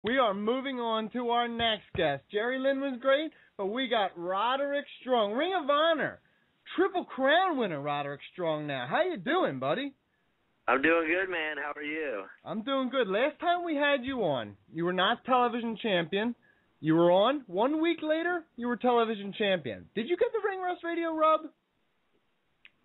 We are moving on to our next guest. Jerry Lynn was great, but we got Roderick Strong, Ring of Honor, Triple Crown winner Roderick Strong now. How you doing, buddy? I'm doing good, man. How are you? I'm doing good. Last time we had you on, you were not television champion. You were on. 1 week later, you were television champion. Did you get the Ring Rust Radio rub?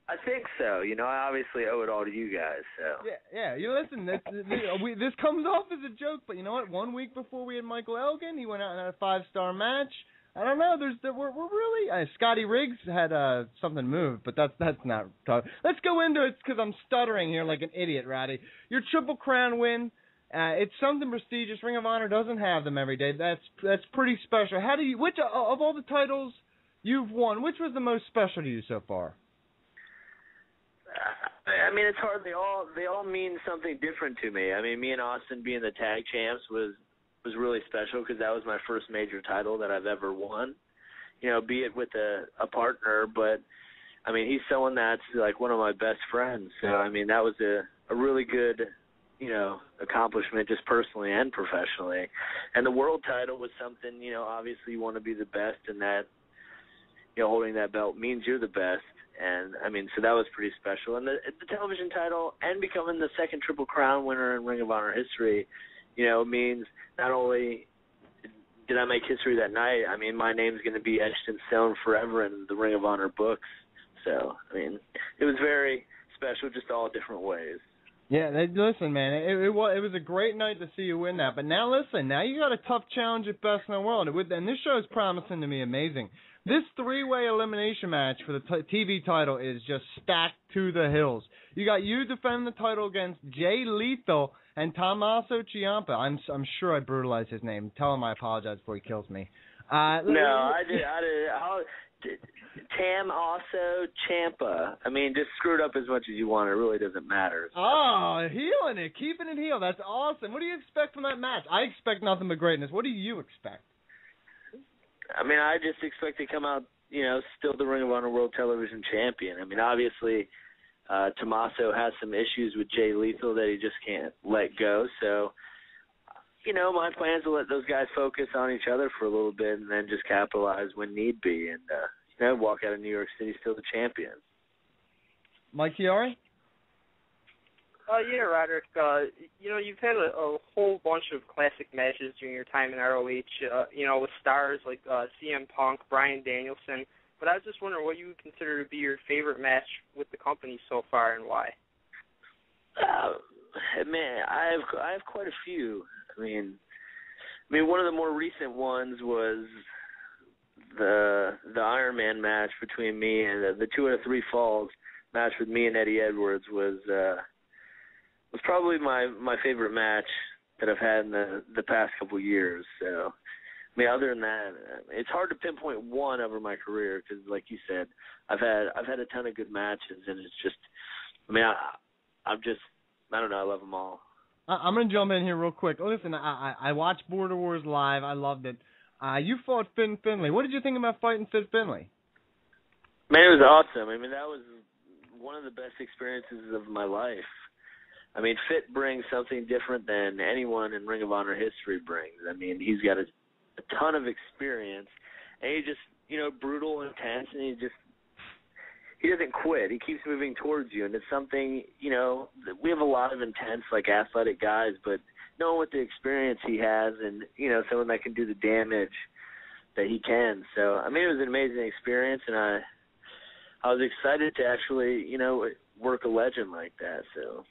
I think so. You know, I obviously owe it all to you guys. So. Yeah. You listen. This comes off as a joke, but you know what? 1 week before we had Michael Elgin, he went out and had a 5-star match. I don't know. We're really. Scotty Riggs had something moved, but that's not. Let's go into it because I'm stuttering here like an idiot, Roddy. Your Triple Crown win. It's something prestigious. Ring of Honor doesn't have them every day. That's pretty special. How do you? Which of all the titles you've won, which was the most special to you so far? I mean, it's hard. They all mean something different to me. I mean, me and Austin being the tag champs was really special because that was my first major title that I've ever won. You know, be it with a partner, but I mean, he's someone that's like one of my best friends. So I mean, that was a really good, you know, accomplishment just personally and professionally. And the world title was something, you know, obviously you want to be the best, and that, you know, holding that belt means you're the best. And, I mean, so that was pretty special. And the television title and becoming the second Triple Crown winner in Ring of Honor history, you know, means not only did I make history that night, I mean, my name's going to be etched in stone forever in the Ring of Honor books. So, I mean, it was very special, just all different ways. Yeah, listen, man, it was a great night to see you win that. But now, listen, now you got a tough challenge at Best in the World. And this show is promising to be amazing. This 3-way elimination match for the TV title is just stacked to the hills. You got you defending the title against Jay Lethal and Tommaso Ciampa. I'm sure I brutalized his name. Tell him I apologize before he kills me. No, I did. Tommaso Ciampa. I mean, just screw it up as much as you want. It really doesn't matter. So. Oh, healing it, keeping it healed. That's awesome. What do you expect from that match? I expect nothing but greatness. What do you expect? I mean, I just expect to come out, you know, still the Ring of Honor World Television Champion. I mean, obviously, Tommaso has some issues with Jay Lethal that he just can't let go. So, you know, my plan is to let those guys focus on each other for a little bit and then just capitalize when need be and, you know, walk out of New York City still the champion. Mike Chiari? Yeah, Roderick. You know, you've had a whole bunch of classic matches during your time in ROH, you know, with stars like CM Punk, Bryan Danielson. But I was just wondering what you would consider to be your favorite match with the company so far and why. Man, I have quite a few. I mean, one of the more recent ones was the Iron Man match between me and the 2 out of 3 falls match with me and Eddie Edwards was probably my favorite match that I've had in the past couple of years. So, I mean, other than that, it's hard to pinpoint one over my career because, like you said, I've had a ton of good matches, and it's just, I mean, I don't know, I love them all. I'm going to jump in here real quick. Listen, I watched Border Wars live. I loved it. You fought Finlay. What did you think about fighting Finlay? Man, it was awesome. I mean, that was one of the best experiences of my life. I mean, Fit brings something different than anyone in Ring of Honor history brings. I mean, he's got a ton of experience, and he's just, you know, brutal and intense, and he doesn't quit. He keeps moving towards you, and it's something, you know, we have a lot of intense, like, athletic guys, but knowing what the experience he has and, you know, someone that can do the damage that he can. So, I mean, it was an amazing experience, and I was excited to actually, you know, work a legend like that, so.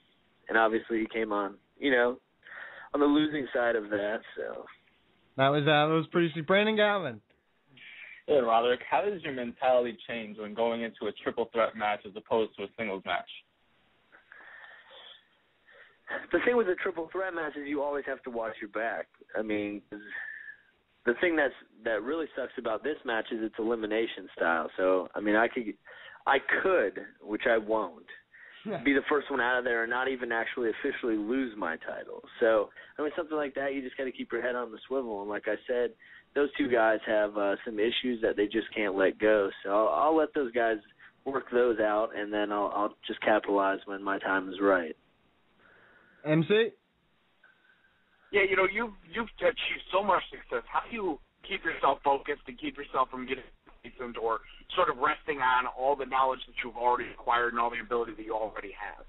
And obviously he came on, you know, on the losing side of that. So that was pretty sweet. Brandon Galvin. Hey, Roderick, how does your mentality change when going into a triple threat match as opposed to a singles match? The thing with a triple threat match is you always have to watch your back. I mean, the thing that really sucks about this match is it's elimination style. So I mean, I could, which I won't, be the first one out of there and not even actually officially lose my title. So, I mean, something like that, you just got to keep your head on the swivel. And like I said, those two guys have some issues that they just can't let go. So I'll let those guys work those out, and then I'll just capitalize when my time is right. MC? Yeah, you know, you've achieved so much success. How do you keep yourself focused and keep yourself from getting complacent or sort of resting on all the knowledge that you've already acquired and all the ability that you already have?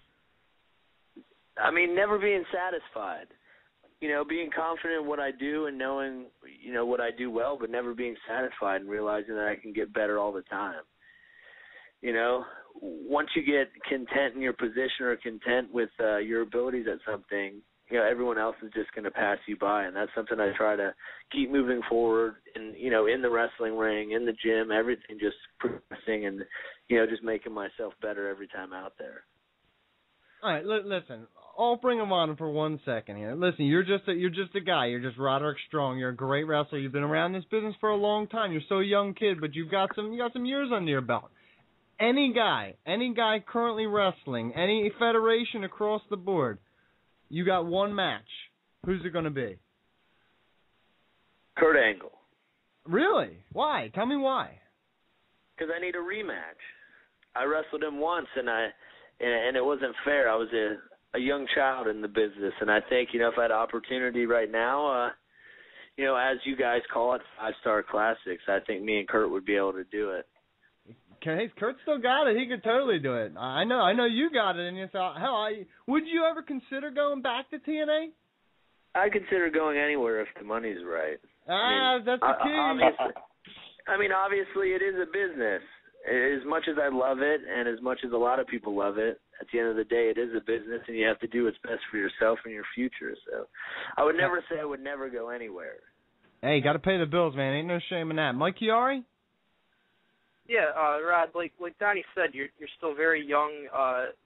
I mean, never being satisfied. You know, being confident in what I do and knowing, you know, what I do well, but never being satisfied and realizing that I can get better all the time. You know, once you get content in your position or content with your abilities at something, you know, everyone else is just going to pass you by, and that's something I try to keep moving forward. And you know, in the wrestling ring, in the gym, everything, just progressing and, you know, just making myself better every time out there. All right, listen. I'll bring him on for 1 second here. Listen, you're just a guy. You're just Roderick Strong. You're a great wrestler. You've been around this business for a long time. You're so young, kid, but you got some years under your belt. Any guy currently wrestling, any federation across the board, you got one match. Who's it going to be? Kurt Angle. Really? Why? Tell me why. Because I need a rematch. I wrestled him once, and it wasn't fair. I was a young child in the business, and I think, you know, if I had an opportunity right now, you know, as you guys call it, 5-star classics, I think me and Kurt would be able to do it. Okay, Kurt still got it. He could totally do it. I know you got it in you. So, hell, would you ever consider going back to TNA? I consider going anywhere if the money's right. That's the key. Obviously, it is a business. As much as I love it, and as much as a lot of people love it, at the end of the day, it is a business, and you have to do what's best for yourself and your future. So, I would never say I would never go anywhere. Hey, got to pay the bills, man. Ain't no shame in that. Mike Chiari? Yeah, Rod, like Donnie said, you're still very young.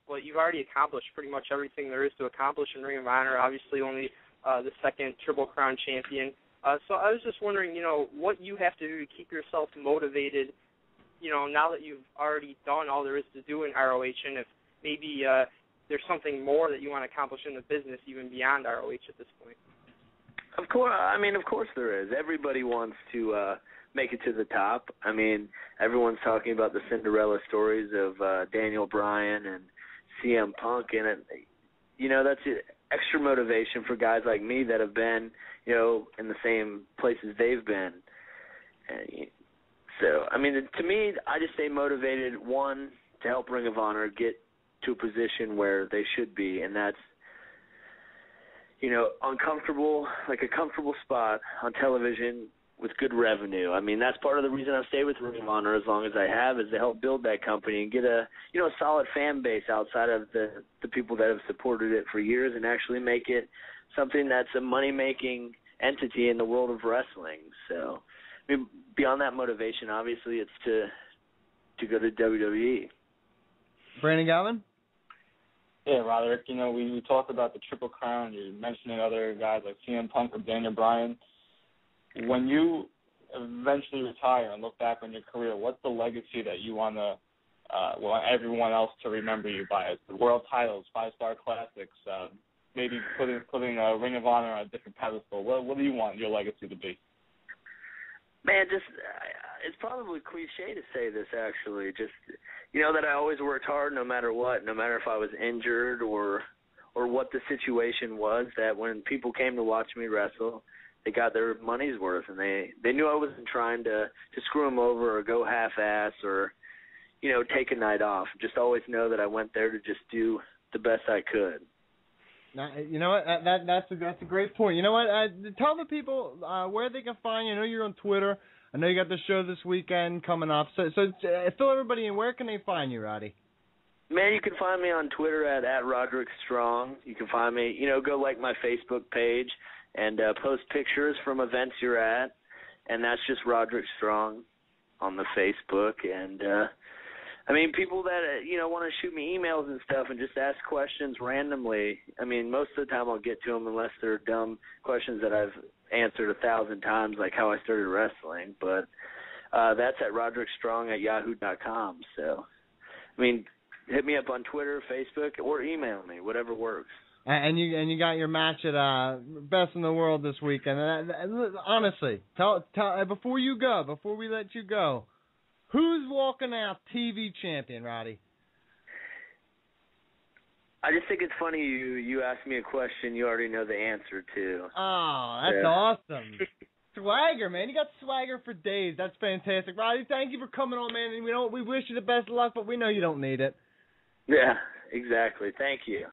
Well, you've already accomplished pretty much everything there is to accomplish in Ring of Honor. Obviously, only the second Triple Crown champion. So I was just wondering, you know, what you have to do to keep yourself motivated, you know, now that you've already done all there is to do in ROH, and if maybe there's something more that you want to accomplish in the business even beyond ROH at this point. Of course there is. Everybody wants to make it to the top. I mean, everyone's talking about the Cinderella stories of Daniel Bryan and CM Punk, and you know, that's extra motivation for guys like me that have been, you know, in the same places they've been. And so, I mean, to me, I just stay motivated, one, to help Ring of Honor get to a position where they should be, and that's, you know, like a comfortable spot on television with good revenue. I mean, that's part of the reason I've stayed with Ring of Honor as long as I have, is to help build that company and get a solid fan base outside of the people that have supported it for years, and actually make it something that's a money-making entity in the world of wrestling. So, I mean, beyond that motivation, obviously, it's to go to WWE. Brandon Galvin? Yeah, Roderick, you know, we talked about the Triple Crown. You're mentioning other guys like CM Punk or Daniel Bryan. When you eventually retire and look back on your career, what's the legacy that you want everyone else to remember you by? The world titles, 5-star classics, maybe putting Ring of Honor on a different pedestal. What do you want your legacy to be? Man, it's probably cliche to say this, actually. Just, you know, that I always worked hard no matter what, no matter if I was injured or what the situation was, that when people came to watch me wrestle, they got their money's worth, and they knew I wasn't trying to screw them over or go half-ass or, you know, take a night off. Just always know that I went there to just do the best I could. Now, you know what? That's a great point. You know what? Tell the people where they can find you. I know you're on Twitter. I know you got the show this weekend coming up. So fill everybody in. Where can they find you, Roddy? Man, you can find me on Twitter at Roderick Strong. You can find me, you know, go like my Facebook page and post pictures from events you're at, and that's just Roderick Strong on the Facebook. And I mean, people that you know want to shoot me emails and stuff and just ask questions randomly. I mean, most of the time I'll get to them unless they're dumb questions that I've answered 1,000 times, like how I started wrestling. But that's at roderickstrong@yahoo.com. So, I mean, hit me up on Twitter, Facebook, or email me, whatever works. And you got your match at Best in the World this weekend. Honestly, tell before we let you go, who's walking out TV champion, Roddy? I just think it's funny you asked me a question you already know the answer to. Oh, that's awesome. Swagger, man. You got swagger for days. That's fantastic. Roddy, thank you for coming on, man. And we wish you the best of luck, but we know you don't need it. Yeah, exactly. Thank you.